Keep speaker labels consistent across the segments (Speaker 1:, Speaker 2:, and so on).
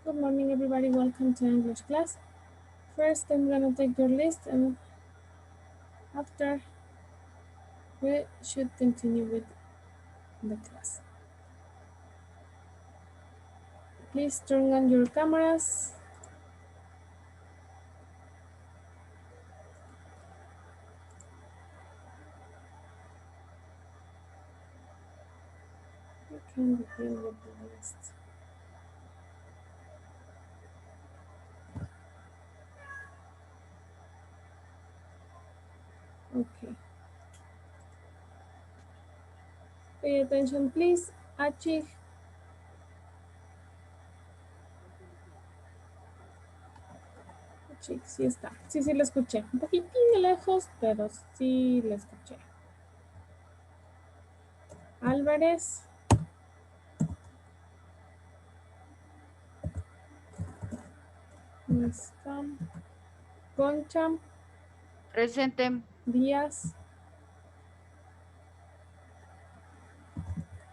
Speaker 1: Good morning, everybody. Welcome to English class. First, I'm gonna take your list, and after we should continue with the class. Please turn on your cameras. We can begin with the list. Okay. Pay attention, please. Achig. Achig, sí está. Sí, sí, lo escuché. Un poquitín de lejos, pero sí lo escuché. Álvarez. Está. Concha.
Speaker 2: Presente.
Speaker 1: Díaz.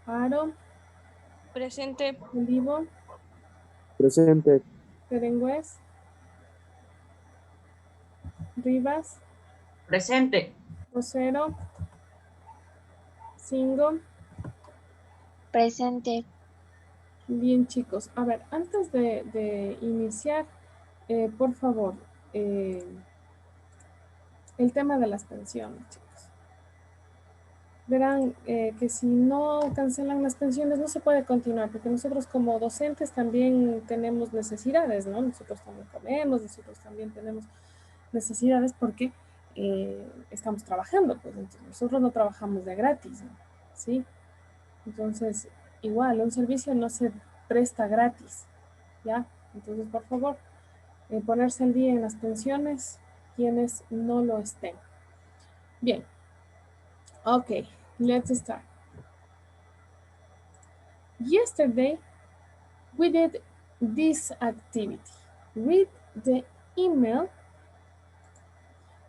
Speaker 1: Aro.
Speaker 3: Presente.
Speaker 1: Olivo.
Speaker 4: Presente.
Speaker 1: Berengüez. Rivas.
Speaker 5: Presente.
Speaker 1: Rosero. Singo.
Speaker 3: Presente.
Speaker 1: Bien, chicos. A ver, antes de iniciar, por favor, el tema de las pensiones, chicos. Verán que si no cancelan las pensiones no se puede continuar, porque nosotros como docentes también tenemos necesidades, ¿no? Nosotros también comemos, nosotros también tenemos necesidades porque estamos trabajando, pues entonces, nosotros no trabajamos de gratis, ¿no? ¿Sí? Entonces, igual, un servicio no se presta gratis, ¿ya? Entonces, por favor, ponerse al día en las pensiones quienes no lo estén. Bien, ok, let's start. Yesterday, we did this activity. Read the email,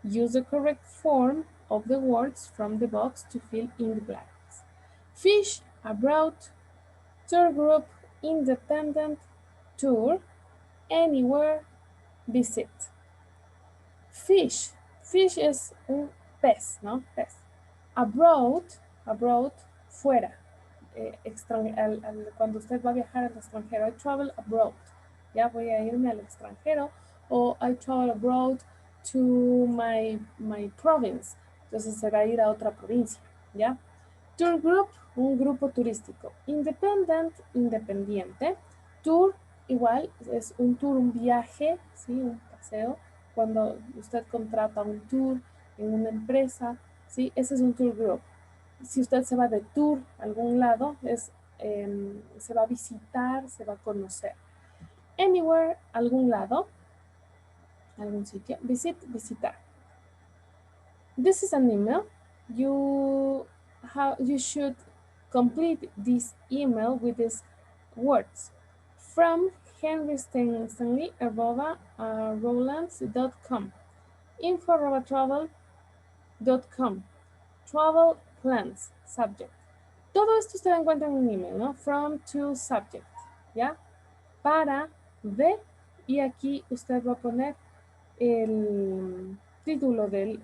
Speaker 1: use the correct form of the words from the box to fill in the blanks. Fish, abroad, tour group, independent, tour, anywhere, visit. Fish. Fish es un pez, ¿no? Pez. Abroad, abroad, fuera. Cuando usted va a viajar al extranjero, I travel abroad. Ya voy a irme al extranjero. O I travel abroad to my province. Entonces se va a ir a otra provincia. ¿Ya? Tour group, un grupo turístico. Independent, independiente. Tour, igual, es un tour, un viaje, ¿sí? Un paseo. Cuando usted contrata un tour en una empresa, ¿sí? Ese es un tour group. Si usted se va de tour a algún lado, se va a visitar, se va a conocer. Anywhere, algún lado, algún sitio. Visit, visitar. This is an email. You should complete this email with these words. From Henry Stanley Rowlands.com. Info@travel.com. Travel plans, subject. Todo esto usted encuentra en un email, ¿no? From to subject, ¿ya? Para, de, y aquí usted va a poner el título del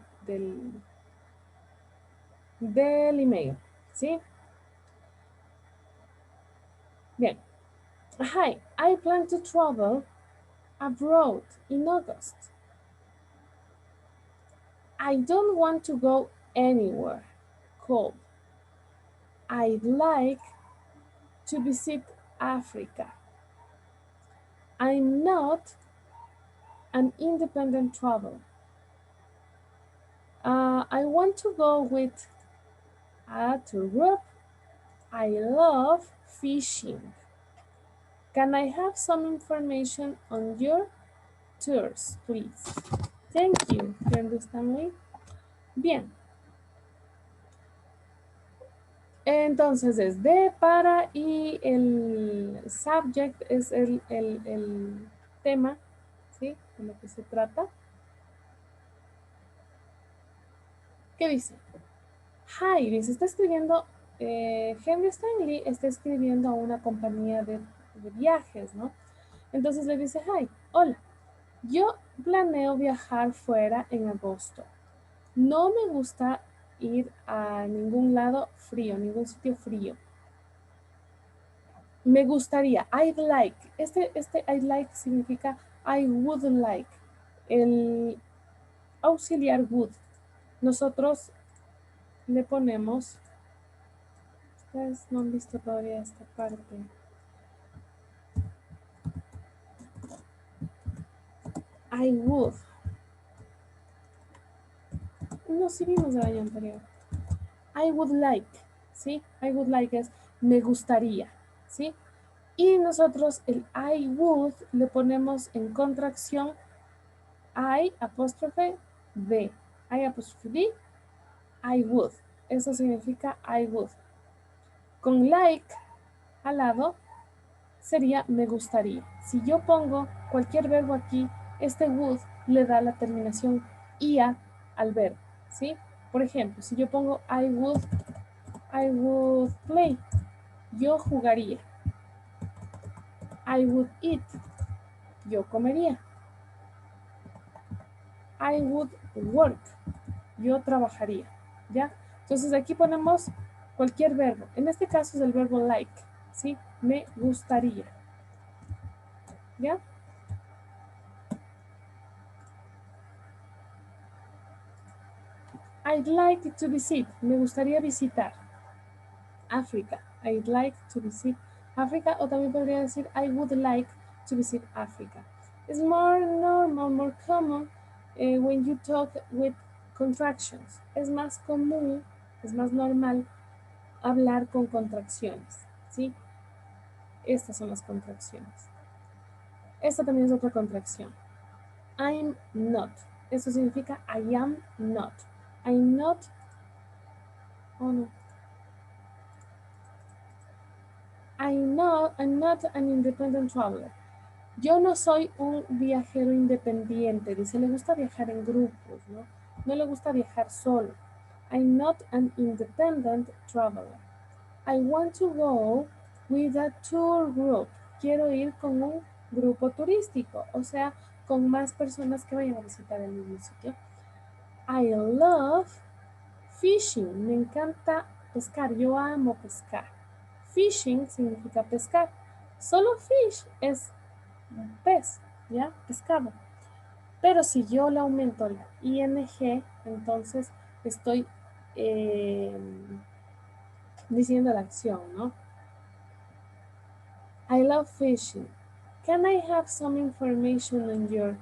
Speaker 1: email, ¿sí? Bien. Hi, I plan to travel abroad in August. I don't want to go anywhere cold. I'd like to visit Africa. I'm not an independent traveler. I want to go with a tour group. I love fishing. Can I have some information on your tours, please? Thank you, Henry Stanley. Bien. Entonces es de, para y el subject es el tema, ¿sí? De lo que se trata. ¿Qué dice? Hi, dice, está escribiendo, Henry Stanley está escribiendo a una compañía de viajes, ¿no? Entonces le dice, hi, hola, yo planeo viajar fuera en agosto. No me gusta ir a ningún lado frío, ningún sitio frío. Me gustaría, I'd like. Este I'd like significa I would like. El auxiliar would. Nosotros le ponemos, ustedes no han visto todavía esta parte. I would. No, sí vimos el año anterior. I would like, ¿sí? I would like es me gustaría, ¿sí? Y nosotros el I would le ponemos en contracción I apóstrofe D. I apóstrofe D, I would. Eso significa I would. Con like al lado sería me gustaría. Si yo pongo cualquier verbo aquí, este would le da la terminación ia al verbo, ¿sí? Por ejemplo, si yo pongo I would play, yo jugaría. I would eat, yo comería. I would work, yo trabajaría, ¿ya? Entonces aquí ponemos cualquier verbo. En este caso es el verbo like, ¿sí? Me gustaría, ¿ya? I'd like to visit, me gustaría visitar África. I'd like to visit Africa, o también podría decir I would like to visit Africa. It's more normal, more common when you talk with contractions. Es más común, es más normal hablar con contracciones, ¿sí? Estas son las contracciones. Esta también es otra contracción. I'm not. Eso significa I am not. I'm not. Oh no. I'm not an independent traveler. Yo no soy un viajero independiente. Dice, le gusta viajar en grupos, ¿no? No le gusta viajar solo. I'm not an independent traveler. I want to go with a tour group. Quiero ir con un grupo turístico, o sea, con más personas que vayan a visitar el mismo sitio. I love fishing. Me encanta pescar. Yo amo pescar. Fishing significa pescar. Solo fish es pez, ¿ya? Pescado. Pero si yo le aumento la ing, entonces estoy diciendo la acción, ¿no? I love fishing. Can I have some information on your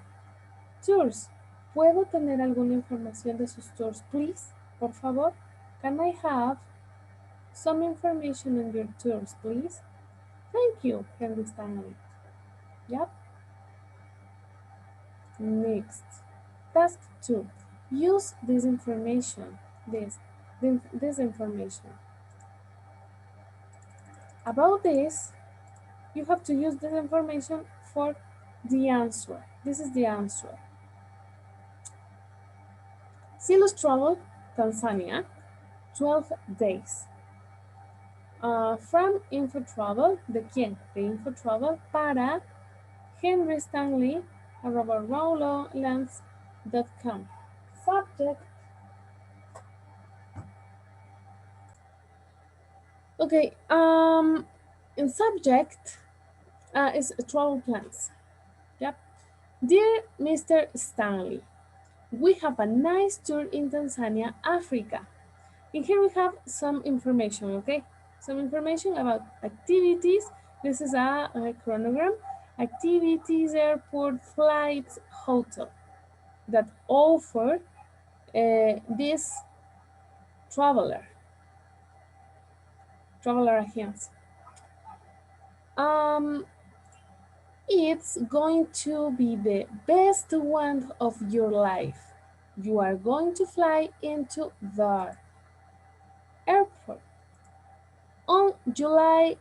Speaker 1: tours? ¿Puedo tener alguna información de sus tours, please? Por favor. Can I have some information on your tours, please? Thank you, Henry Stanley. Yep. Next. Task 2. Use this information. This information. About this, you have to use this information for the answer. This is the answer. Silos traveled Tanzania 12 days. From InfoTravel, ¿de quién? De InfoTravel para Henry Stanley @rowlands.com. Subject. Okay, in subject is travel plans. Yep. Dear Mr. Stanley, we have a nice tour in Tanzania, Africa. And here we have some information, okay? Some information about activities. This is a chronogram. Activities, airport, flights, hotel that offer this traveler agency. It's going to be the best one of your life. You are going to fly into the airport on July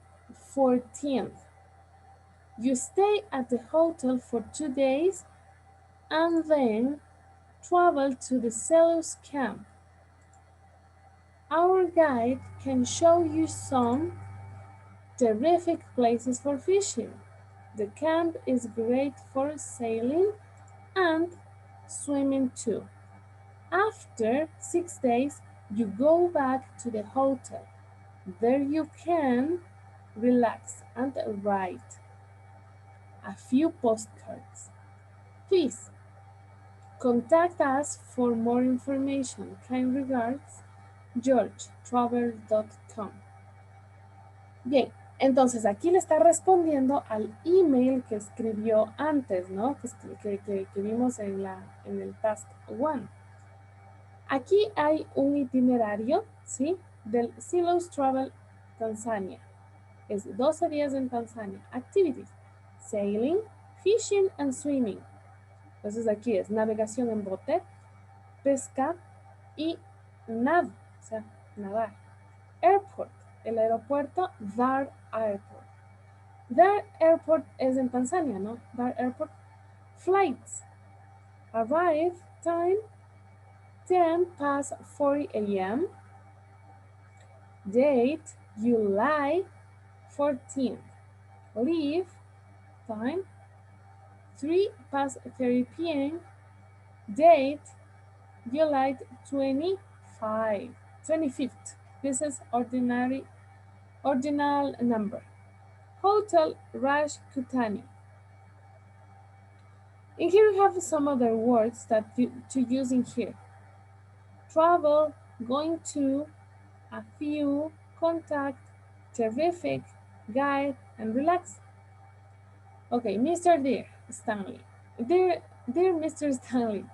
Speaker 1: 14th. You stay at the hotel for 2 days and then travel to the Selous camp. Our guide can show you some terrific places for fishing. The camp is great for sailing and swimming too. After 6 days, you go back to the hotel. There you can relax and write a few postcards. Please contact us for more information. Kind regards, georgetravel.com. Bien, entonces aquí le está respondiendo al email que escribió antes, ¿no? Que vimos en el task 1. Aquí hay un itinerario, ¿sí? Del Silos Travel Tanzania. Es 12 días en Tanzania. Activities: sailing, fishing and swimming. Entonces aquí es navegación en bote, pesca y nado, o sea, nadar. Airport, el aeropuerto, Dar Airport. Dar Airport es en Tanzania, ¿no? Dar Airport. Flights, arrive time, 10 past 40 a.m. Date, July 14th. Leave time, 3 past 30 p.m. Date, July 25th. This is ordinal number. Hotel Raj Kutani. And here we have some other words that to use in here. Travel, going to, a few, contact, terrific, guide, and relax. Okay, Mr. Dear Stanley. Dear Mr. Stanley.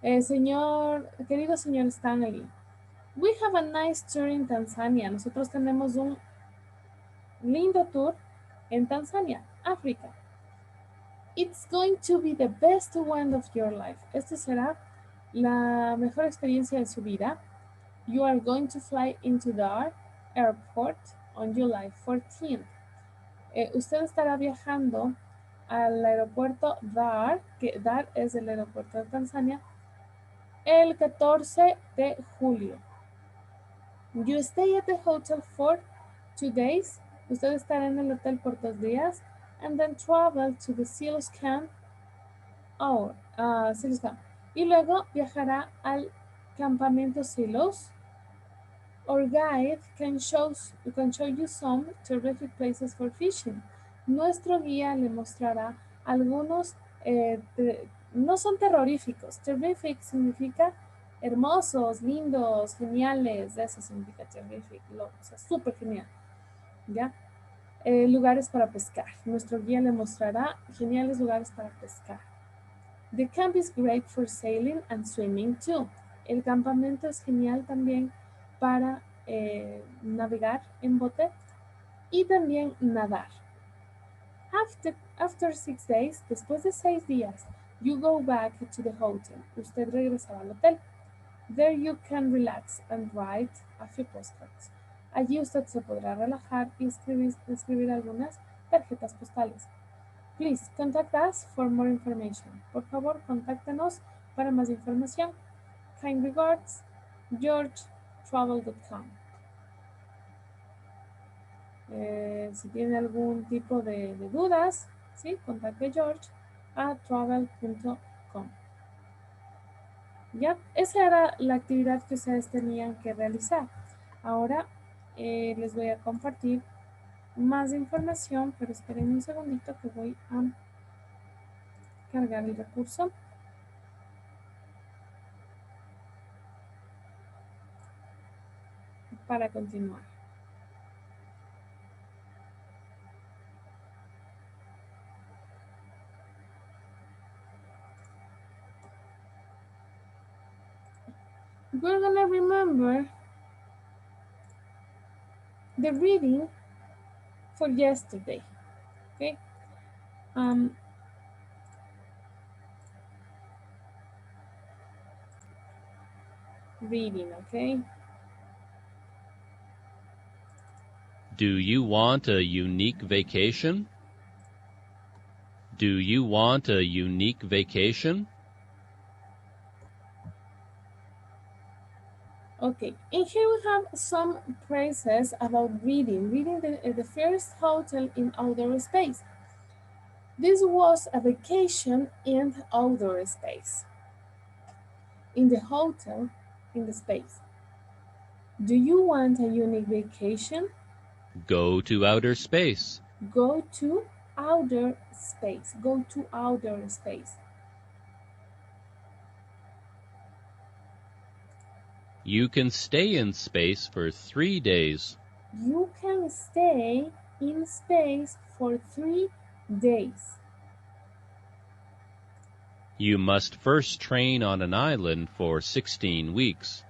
Speaker 1: Querido señor Stanley. We have a nice tour in Tanzania. Nosotros tenemos un lindo tour en Tanzania, África. It's going to be the best one of your life. Este será la mejor experiencia de su vida. You are going to fly into Dar Airport on July 14th. Usted estará viajando al aeropuerto Dar, que Dar es el aeropuerto de Tanzania, el 14 de julio. You stay at the hotel for 2 days. Usted estará en el hotel por 2 días. And then travel to the Silos Camp. Silos Camp. Y luego viajará al campamento Silos. Our guide can show you some terrific places for fishing. Nuestro guía le mostrará algunos, no son terroríficos. Terrific significa hermosos, lindos, geniales. Eso significa terrific, o sea, súper genial. ¿Ya? Lugares para pescar. Nuestro guía le mostrará geniales lugares para pescar. The camp is great for sailing and swimming too. El campamento es genial también para navegar en bote y también nadar. After 6 days, después de 6 días, you go back to the hotel. Usted regresará al hotel. There you can relax and write a few postcards. Allí usted se podrá relajar y escribir algunas tarjetas postales. Please contact us for more information. Por favor, contáctenos para más información. Kind regards, georgetravel.com. Si tiene algún tipo de dudas, ¿sí? Contacte George a travel.com. Ya, esa era la actividad que ustedes tenían que realizar. Ahora les voy a compartir más información, pero esperen un segundito que voy a cargar el recurso. Para continuar. We're gonna remember the reading for yesterday, okay? Reading, okay?
Speaker 5: Do you want a unique vacation? Do you want a unique vacation?
Speaker 1: Okay, and here we have some phrases about reading. Reading the first hotel in outer space. This was a vacation in outdoor space. In the hotel, in the space. Do you want a unique vacation?
Speaker 5: Go to outer space.
Speaker 1: Go to outer space. Go to outer space.
Speaker 5: You can stay in space for 3 days.
Speaker 1: You can stay in space for 3 days.
Speaker 5: You must first train on an island for 16 weeks.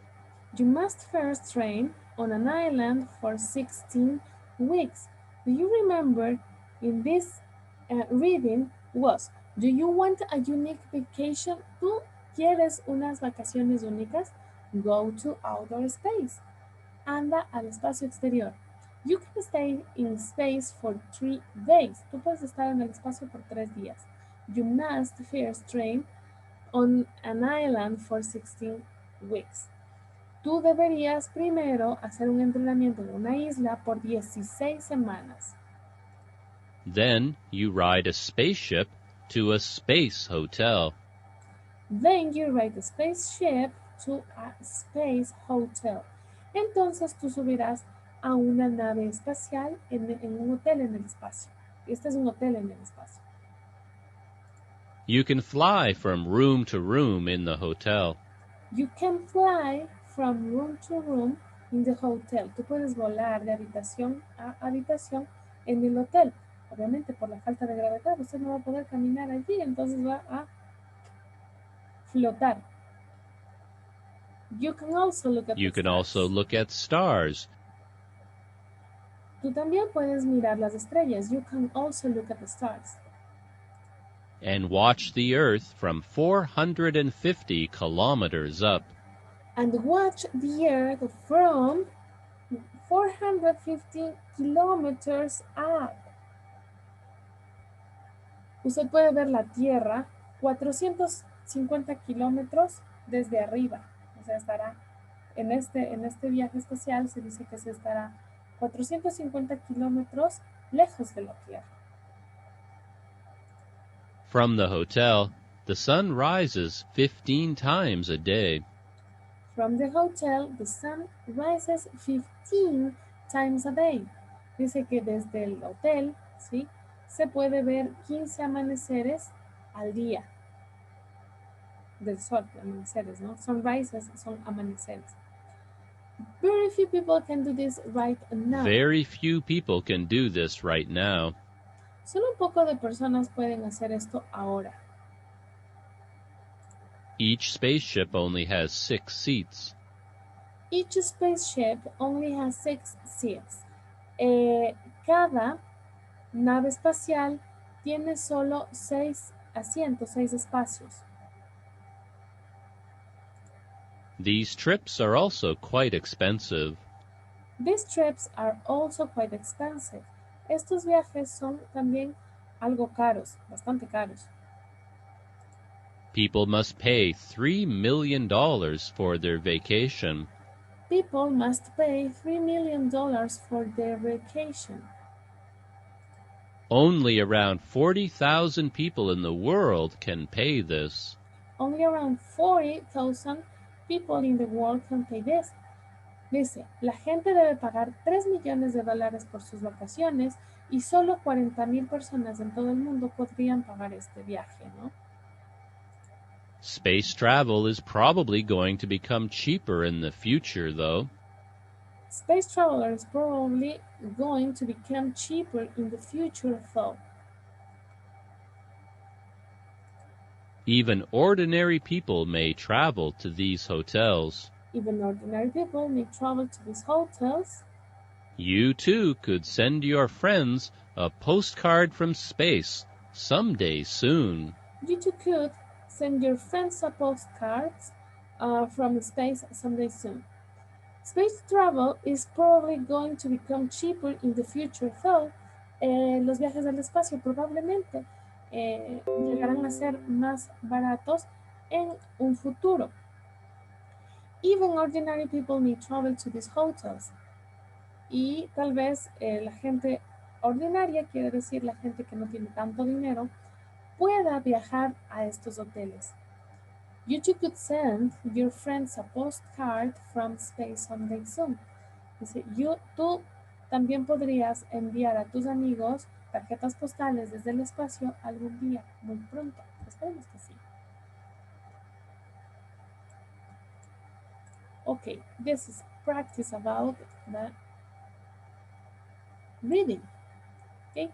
Speaker 1: You must first train on an island for 16 weeks. Do you remember in this reading was, do you want a unique vacation? ¿Tú quieres unas vacaciones únicas? Go to outer space. Anda al espacio exterior. You can stay in space for 3 days. Tú puedes estar en el espacio por 3 días. You must first train on an island for 16 weeks. Tú deberías primero hacer un entrenamiento en una isla por 16 semanas.
Speaker 5: Then you ride a spaceship to a space hotel.
Speaker 1: Then you ride a spaceship to a space hotel. Entonces tú subirás a una nave espacial en un hotel en el espacio. Este es un hotel en el espacio.
Speaker 5: You can fly from room to room in the hotel.
Speaker 1: You can fly from room to room in the hotel. Tú puedes volar de habitación a habitación en el hotel. Obviamente por la falta de gravedad usted no va a poder caminar allí, entonces va a flotar. You can also look at
Speaker 5: You
Speaker 1: the
Speaker 5: can
Speaker 1: stars.
Speaker 5: also look at stars.
Speaker 1: Tú también puedes mirar las estrellas. You can also look at the stars.
Speaker 5: And watch the Earth from 450 kilometers up.
Speaker 1: And watch the Earth from 450 kilometers up. Usted puede ver la Tierra 450 kilómetros desde arriba. O sea, estará en este viaje espacial, se dice que se estará 450 kilómetros lejos de la Tierra.
Speaker 5: From the hotel, the sun rises 15 times a day.
Speaker 1: From the hotel, the sun rises 15 times a day. Dice que desde el hotel, ¿sí?, se puede ver 15 amaneceres al día. Del sol, amaneceres, ¿no? Sunrises son amaneceres. Very few people can do this right now.
Speaker 5: Very few people can do this right now.
Speaker 1: Solo un poco de personas pueden hacer esto ahora.
Speaker 5: Each spaceship only has 6 seats.
Speaker 1: Each spaceship only has 6 seats. Cada nave espacial tiene solo 6 asientos, 6 espacios.
Speaker 5: These trips are also quite expensive.
Speaker 1: These trips are also quite expensive. Estos viajes son también algo caros, bastante caros.
Speaker 5: People must pay $3 million for their vacation.
Speaker 1: People must pay $3 million for their vacation.
Speaker 5: Only around 40,000 people in the world can pay this.
Speaker 1: Only around 40,000 people in the world can pay this. Dice, la gente debe pagar $3 millones por sus vacaciones y solo 40,000 personas en todo el mundo podrían pagar este viaje, ¿no?
Speaker 5: Space travel is probably going to become cheaper in the future, though.
Speaker 1: Space travel is probably going to become cheaper in the future, though.
Speaker 5: Even ordinary people may travel to these hotels.
Speaker 1: Even ordinary people may travel to these hotels.
Speaker 5: You too could send your friends a postcard from space someday soon.
Speaker 1: You too could send your friends a postcards from space someday soon. Space travel is probably going to become cheaper in the future, though. Los viajes al espacio probablemente llegarán a ser más baratos en un futuro. Even ordinary people may travel to these hotels. Y tal vez la gente ordinaria, quiere decir la gente que no tiene tanto dinero, pueda viajar a estos hoteles. You two could send your friends a postcard from space someday soon. Dice, tú también podrías enviar a tus amigos tarjetas postales desde el espacio algún día, muy pronto. Esperemos que sí. Okay, this is practice about the reading. Okay.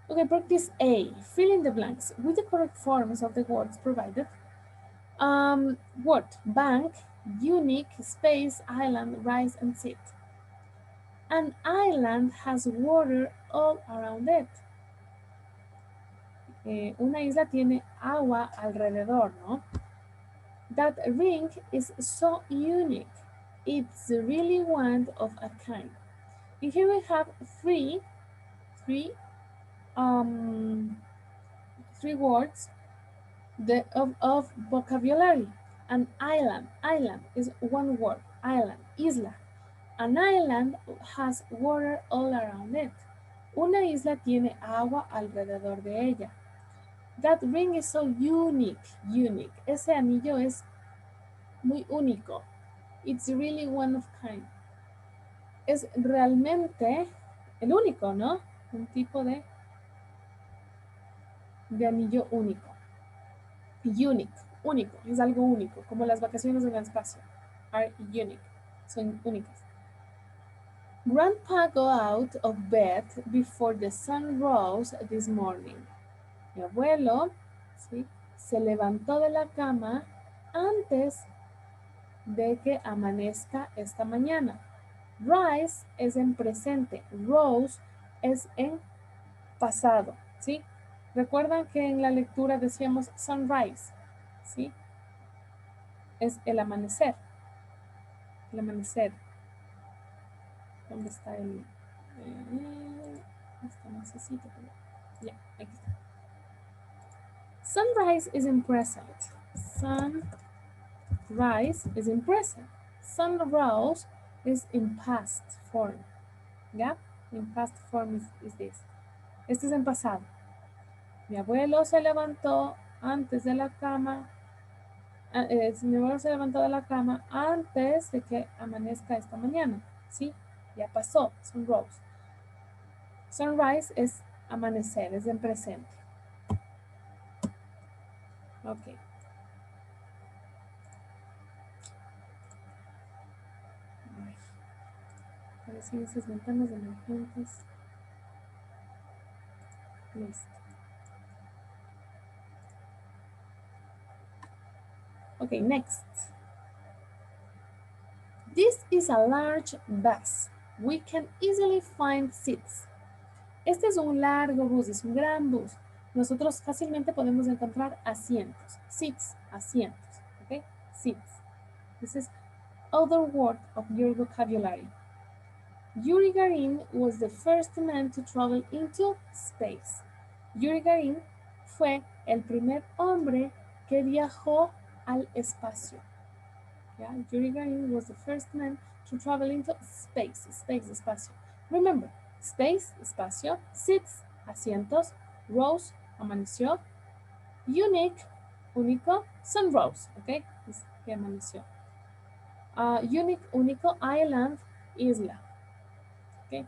Speaker 1: Okay, practice A. Fill in the blanks with the correct forms of the words provided. Word, bank, unique, space, island, rise, and sit. An island has water all around it. Una isla tiene agua alrededor, ¿no? That ring is so unique. It's really one of a kind. And here we have three words of vocabulary. An island is one word. Island, isla. An island has water all around it. Una isla tiene agua alrededor de ella. That ring is so unique. Ese anillo es muy único. It's really one of kind. Es realmente el único, ¿no? Un tipo de anillo único. Unique, único, es algo único, como las vacaciones en el espacio. Are unique, son únicas. Grandpa got out of bed before the sun rose this morning. Mi abuelo, ¿sí?, se levantó de la cama antes de que amanezca esta mañana. Rise es en presente, rose es en pasado, ¿sí? Recuerdan que en la lectura decíamos sunrise, ¿sí? Es el amanecer. El amanecer. ¿Dónde está el...? Esto necesito. Ya, aquí está. Sunrise is in present. Sunrise is in present. Sunrose is in past form. ¿Ya? In past form is this. Este es en pasado. Mi abuelo se levantó antes de la cama. Mi abuelo se levantó de la cama antes de que amanezca esta mañana. ¿Sí? Ya pasó. Sunrose. Sunrise es amanecer, es en presente. Ok. Aparecen esas ventanas emergentes. Listo. Okay, next. This is a large bus. We can easily find seats. Este es un largo bus, es un gran bus. Nosotros fácilmente podemos encontrar asientos. Seats, asientos. Okay, seats. This is other word of your vocabulary. Yuri Gagarin was the first man to travel into space. Yuri Gagarin fue el primer hombre que viajó al espacio. Yeah, Yuri Gagarin was the first man to travel into space. Space, espacio. Remember, space, espacio. Seats, asientos. Rose, amaneció. Unique, único. Sunrose, okay, es que amaneció. Unique, único. Island, isla. Okay.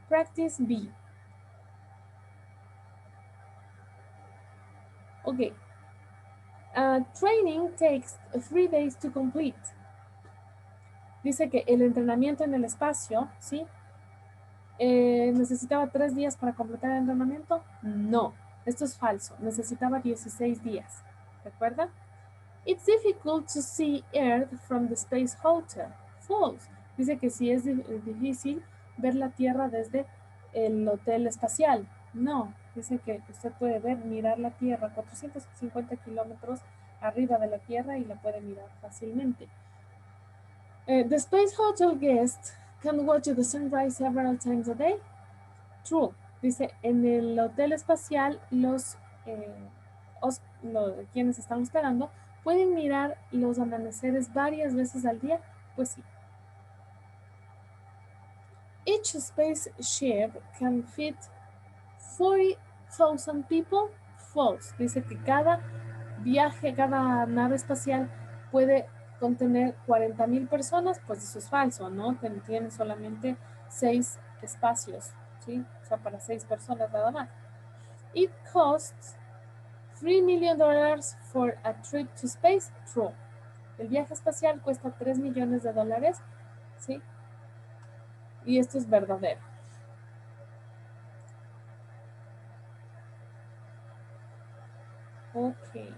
Speaker 1: Practice B. Okay. Training takes 3 days to complete. Dice que el entrenamiento en el espacio, ¿sí? ¿Necesitaba 3 días para completar el entrenamiento? No, esto es falso. Necesitaba 16 días. ¿Recuerda? It's difficult to see Earth from the Space Hotel. False. Dice que sí es difícil ver la Tierra desde el hotel espacial. No, dice que usted puede mirar la Tierra 450 kilómetros arriba de la Tierra y la puede mirar fácilmente. The Space Hotel guests can watch the sunrise several times a day. True. Dice, en el hotel espacial quienes están hospedando pueden mirar los amaneceres varias veces al día. Pues sí. Each spaceship can fit 40,000 people. false. Dice que cada viaje, cada nave espacial puede contener 40,000 personas, pues eso es falso, ¿no? Tiene solamente 6 espacios, ¿sí? O sea, para 6 personas nada más. It costs $3 million for a trip to space. True. El viaje espacial cuesta $3 millones, ¿sí? Y esto es verdadero. Ok.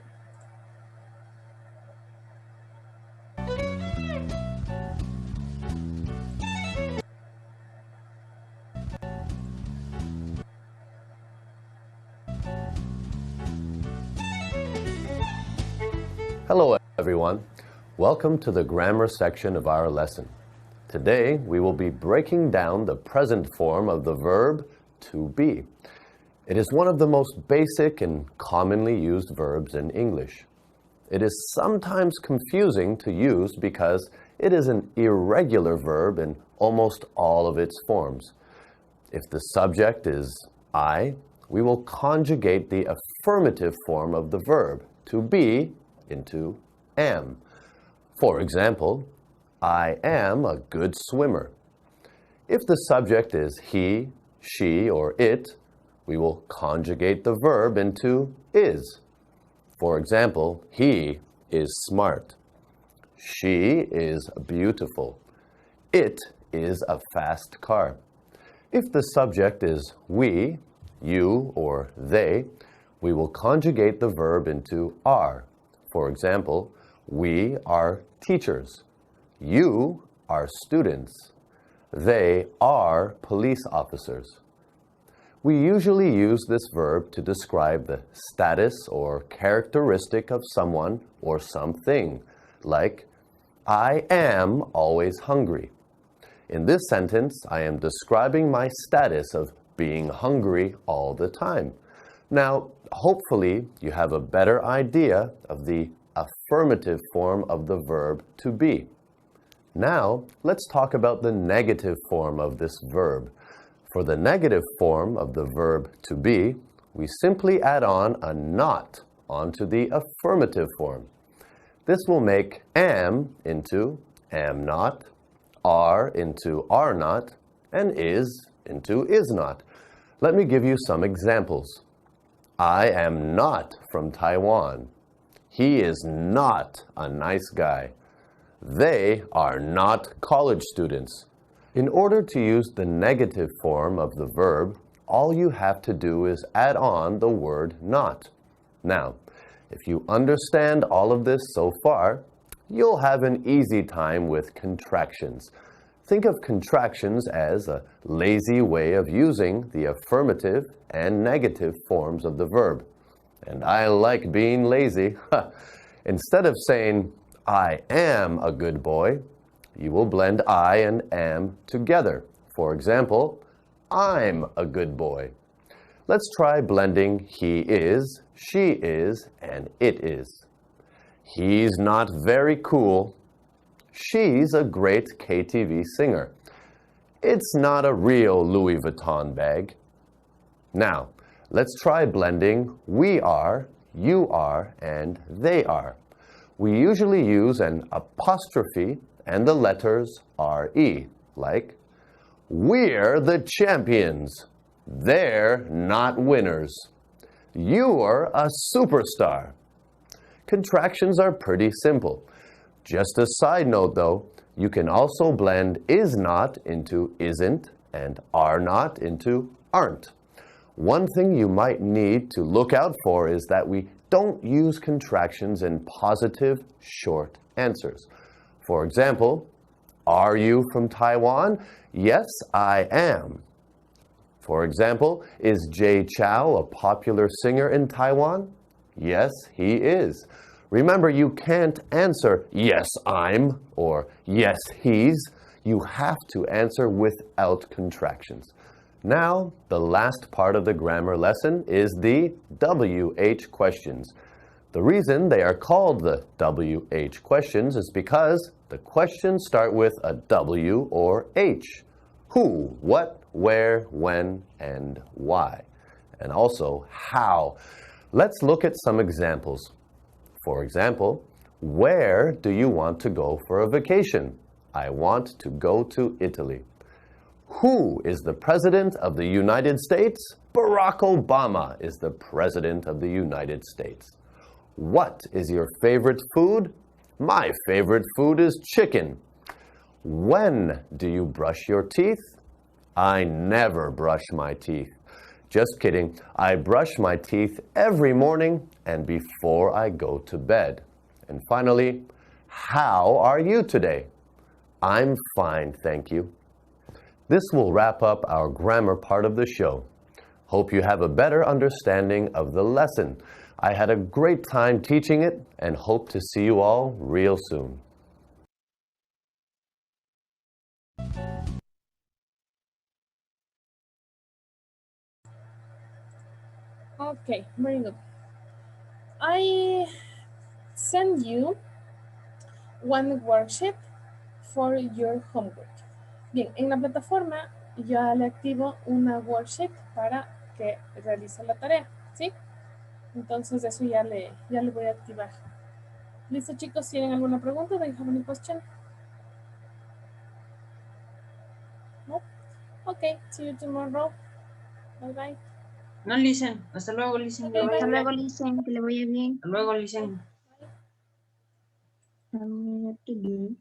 Speaker 6: Hello, everyone. Welcome to the grammar section of our lesson. Today, we will be breaking down the present form of the verb to be. It is one of the most basic and commonly used verbs in English. It is sometimes confusing to use because it is an irregular verb in almost all of its forms. If the subject is I, we will conjugate the affirmative form of the verb to be into am. For example, I am a good swimmer. If the subject is he, she, or it, we will conjugate the verb into is. For example, he is smart. She is beautiful. It is a fast car. If the subject is we, you, or they, we will conjugate the verb into are. For example, we are teachers. You are students. They are police officers. We usually use this verb to describe the status or characteristic of someone or something, like, I am always hungry. In this sentence, I am describing my status of being hungry all the time. Now, hopefully, you have a better idea of the affirmative form of the verb to be. Now, let's talk about the negative form of this verb. For the negative form of the verb to be, we simply add on a not onto the affirmative form. This will make am into am not, are into are not, and is into is not. Let me give you some examples. I am not from Taiwan. He is not a nice guy. They are not college students. In order to use the negative form of the verb, all you have to do is add on the word not. Now, if you understand all of this so far, you'll have an easy time with contractions. Think of contractions as a lazy way of using the affirmative and negative forms of the verb. And I like being lazy. Instead of saying, I am a good boy, you will blend I and am together. For example, I'm a good boy. Let's try blending he is, she is, and it is. He's not very cool. She's a great KTV singer. It's not a real Louis Vuitton bag. Now, let's try blending we are, you are, and they are. We usually use an apostrophe and the letters RE, like, we're the champions. They're not winners. You're a superstar. Contractions are pretty simple. Just a side note though, you can also blend is not into isn't and are not into aren't. One thing you might need to look out for is that we don't use contractions in positive short answers. For example, are you from Taiwan? Yes, I am. For example, is Jay Chou a popular singer in Taiwan? Yes, he is. Remember, you can't answer, yes, I'm, or yes, he's. You have to answer without contractions. Now, the last part of the grammar lesson is the WH questions. The reason they are called the WH questions is because the questions start with a W or H. Who, what, where, when, and why. And also how. Let's look at some examples. For example, where do you want to go for a vacation? I want to go to Italy. Who is the President of the United States? Barack Obama is the President of the United States. What is your favorite food? My favorite food is chicken. When do you brush your teeth? I never brush my teeth. Just kidding. I brush my teeth every morning and before I go to bed. And finally, how are you today? I'm fine, thank you. This will wrap up our grammar part of the show. Hope you have a better understanding of the lesson. I had a great time teaching it and hope to see you all real soon.
Speaker 1: Okay, very good. I send you one worksheet for your homework. Bien, en la plataforma ya le activo una worksheet para que realice la tarea, ¿sí? Entonces eso ya le voy a activar. ¿Listo, chicos? ¿Tienen alguna pregunta? Do you have any question? No? Okay, see you tomorrow. Bye bye.
Speaker 7: No, Listen. Hasta luego, Listen.
Speaker 1: Okay, bye.
Speaker 8: Hasta luego, Listen, que le vaya bien.
Speaker 7: Hasta luego, Listen.
Speaker 8: A ver,